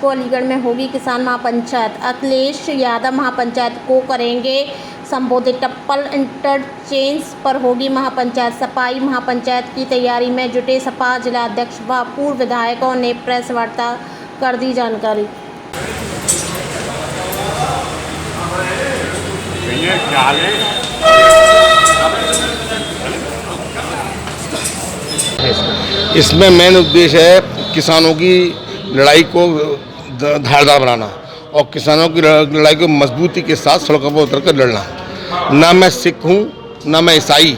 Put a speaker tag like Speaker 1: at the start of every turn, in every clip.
Speaker 1: अलीगढ़ में होगी किसान महापंचायत। अखिलेश यादव महापंचायत को करेंगे संबोधित। टप्पल इंटरचेंज पर होगी महापंचायत। सपाई महापंचायत की तैयारी में जुटे सपा जिलाध्यक्ष व पूर्व विधायकों ने प्रेस वार्ता कर दी जानकारी।
Speaker 2: इसमें मेन उद्देश्य है किसानों की लड़ाई को धारदार बनाना और किसानों की लड़ाई को मजबूती के साथ सड़कों पर उतर कर लड़ना। ना मैं सिख हूँ, ना मैं ईसाई,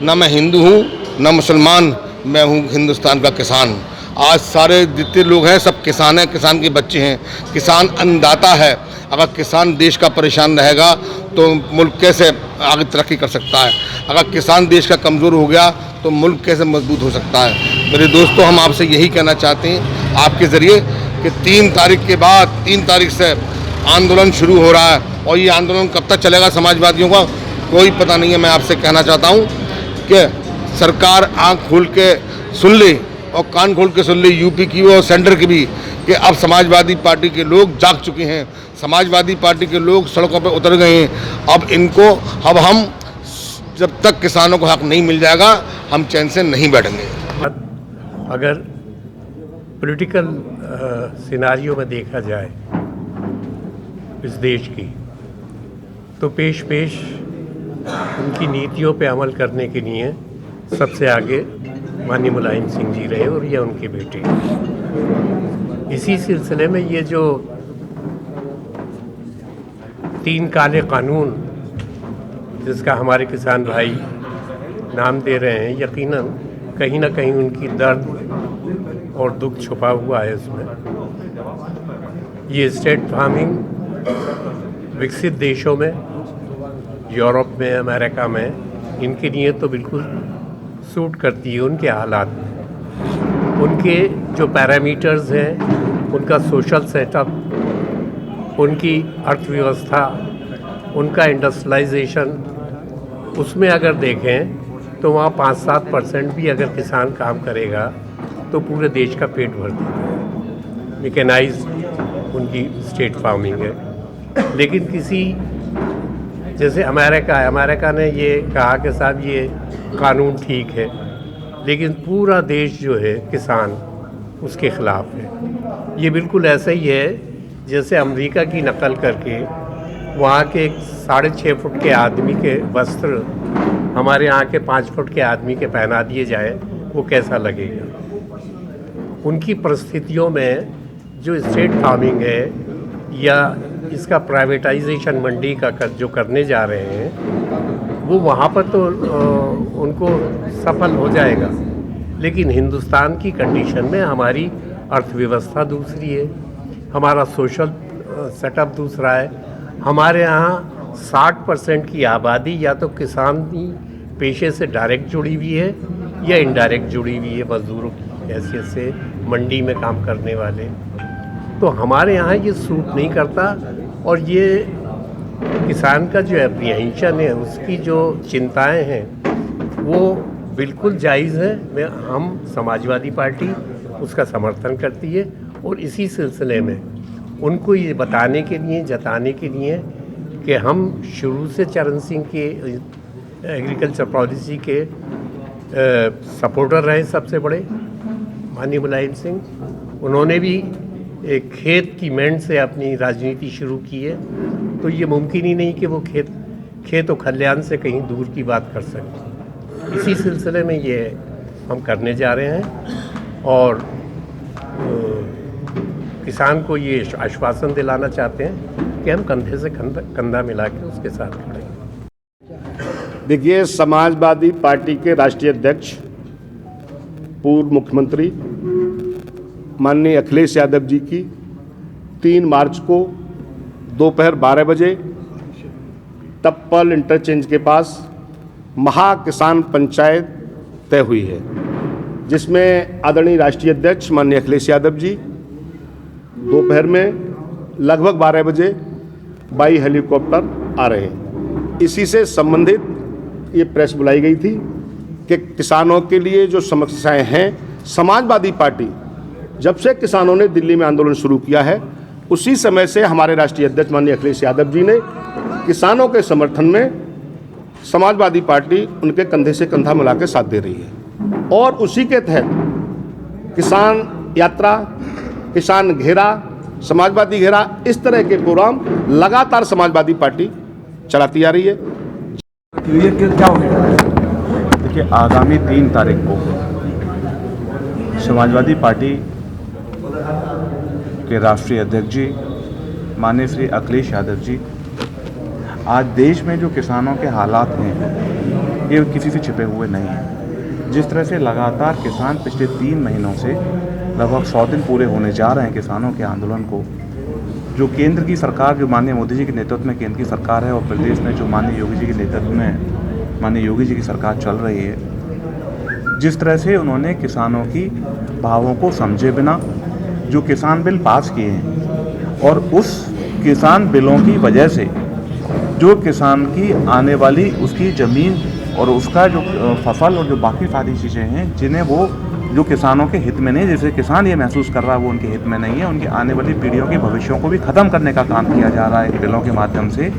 Speaker 2: ना मैं हिंदू हूँ, ना मुसलमान, मैं हूँ हिंदुस्तान का किसान। आज सारे जितने लोग हैं सब किसान हैं, किसान के बच्चे हैं, किसान अन्नदाता है। अगर किसान देश का परेशान रहेगा तो मुल्क कैसे आगे तरक्की कर सकता है। अगर किसान देश का कमज़ोर हो गया तो मुल्क कैसे मजबूत हो सकता है। मेरे दोस्तों, हम आपसे यही कहना चाहते हैं आपके ज़रिए कि 3 तारीख के बाद 3 तारीख से आंदोलन शुरू हो रहा है और ये आंदोलन कब तक चलेगा समाजवादियों का कोई पता नहीं है। मैं आपसे कहना चाहता हूँ कि सरकार आँख खोल के सुन ले और कान खोल के सुन ले, यूपी की और सेंटर की भी, कि अब समाजवादी पार्टी के लोग जाग चुके हैं। समाजवादी पार्टी के लोग सड़कों पर उतर गए हैं। अब हम जब तक किसानों को हक नहीं मिल जाएगा हम चैन से नहीं बैठेंगे।
Speaker 3: अगर पॉलिटिकल सिनारियो में देखा जाए इस देश की, तो पेश उनकी नीतियों पे अमल करने के लिए सबसे आगे माननीय मुलायम सिंह जी रहे और ये उनके बेटे। इसी सिलसिले में ये जो 3 काले कानून जिसका हमारे किसान भाई नाम दे रहे हैं, यकीनन कहीं ना कहीं उनकी दर्द और दुख छुपा हुआ है इसमें। ये स्टेट फार्मिंग विकसित देशों में, यूरोप में, अमेरिका में, इनके लिए तो बिल्कुल सूट करती है उनके हालात में। उनके जो पैरामीटर्स हैं, उनका सोशल सेटअप, उनकी अर्थव्यवस्था, उनका इंडस्ट्रियलाइजेशन, उसमें अगर देखें तो वहाँ 5-7% भी अगर किसान काम करेगा तो पूरे देश का पेट भर देता है। मैकेनाइज्ड उनकी स्टेट फार्मिंग है। लेकिन किसी जैसे अमेरिका ने ये कहा कि साहब ये कानून ठीक है, लेकिन पूरा देश जो है किसान उसके ख़िलाफ़ है। ये बिल्कुल ऐसा ही है जैसे अमेरिका की नकल करके वहाँ के 6.5 फुट के आदमी के वस्त्र हमारे यहाँ के 5 फुट के आदमी के पहना दिए जाए, वो कैसा लगेगा। उनकी परिस्थितियों में जो स्टेट फार्मिंग है या इसका प्राइवेटाइजेशन मंडी का जो करने जा रहे हैं, वो वहाँ पर तो उनको सफल हो जाएगा। लेकिन हिंदुस्तान की कंडीशन में हमारी अर्थव्यवस्था दूसरी है, हमारा सोशल सेटअप दूसरा है। हमारे यहाँ 60% की आबादी या तो किसानी पेशे से डायरेक्ट जुड़ी हुई है या इनडायरेक्ट जुड़ी हुई है, मजदूरों की हैसियत से मंडी में काम करने वाले। तो हमारे यहाँ ये सूट नहीं करता और ये किसान का जो एप्रीहेंशन है, उसकी जो चिंताएं हैं, वो बिल्कुल जायज़ है। हम समाजवादी पार्टी उसका समर्थन करती है और इसी सिलसिले में उनको ये बताने के लिए, जताने के लिए कि हम शुरू से चरण सिंह के एग्रीकल्चर पॉलिसी के सपोर्टर रहे सबसे बड़े, माननीय मुलायम सिंह। उन्होंने भी एक खेत की मेंड से अपनी राजनीति शुरू की है, तो ये मुमकिन ही नहीं कि वो खेत और खलियान से कहीं दूर की बात कर सकें। इसी सिलसिले में ये हम करने जा रहे हैं और किसान को ये आश्वासन दिलाना चाहते हैं कि हम कंधे से कंधा मिला के उसके साथ खड़े हैं।
Speaker 4: देखिए, समाजवादी पार्टी के राष्ट्रीय अध्यक्ष पूर्व मुख्यमंत्री माननीय अखिलेश यादव जी की 3 मार्च को दोपहर 12 बजे टप्पल इंटरचेंज के पास महाकिसान पंचायत तय हुई है, जिसमें आदरणीय राष्ट्रीय अध्यक्ष माननीय अखिलेश यादव जी दोपहर में लगभग 12 बजे बाई हेलीकॉप्टर आ रहे हैं। इसी से संबंधित ये प्रेस बुलाई गई थी कि किसानों के लिए जो समस्याएं हैं, समाजवादी पार्टी जब से किसानों ने दिल्ली में आंदोलन शुरू किया है, उसी समय से हमारे राष्ट्रीय अध्यक्ष माननीय अखिलेश यादव जी ने किसानों के समर्थन में समाजवादी पार्टी उनके कंधे से कंधा मिला के साथ दे रही है। और उसी के तहत किसान यात्रा, किसान घेरा, समाजवादी घेरा, इस तरह के प्रोग्राम लगातार समाजवादी पार्टी चलाती आ रही है।
Speaker 5: ये क्या होगा? देखिए, आगामी 3 तारीख को समाजवादी पार्टी के राष्ट्रीय अध्यक्ष जी माननीय श्री अखिलेश यादव जी आज देश में जो किसानों के हालात हैं ये किसी से छिपे हुए नहीं हैं। जिस तरह से लगातार किसान पिछले 3 महीनों से लगभग 100 दिन पूरे होने जा रहे हैं किसानों के आंदोलन को, जो केंद्र की सरकार, जो माननीय मोदी जी के नेतृत्व में केंद्र की सरकार है, और प्रदेश में जो माननीय योगी जी के नेतृत्व में माननीय योगी जी की सरकार चल रही है, जिस तरह से उन्होंने किसानों की भावों को समझे बिना जो किसान बिल पास किए हैं, और उस किसान बिलों की वजह से जो किसान की आने वाली उसकी ज़मीन और उसका जो फसल और जो बाकी सारी चीज़ें हैं जिन्हें वो जो किसानों के हित में नहीं, जैसे किसान ये महसूस कर रहा है वो उनके हित में नहीं है, उनकी आने वाली पीढ़ियों के भविष्यों को भी ख़त्म करने का काम किया जा रहा है बिलों के माध्यम से।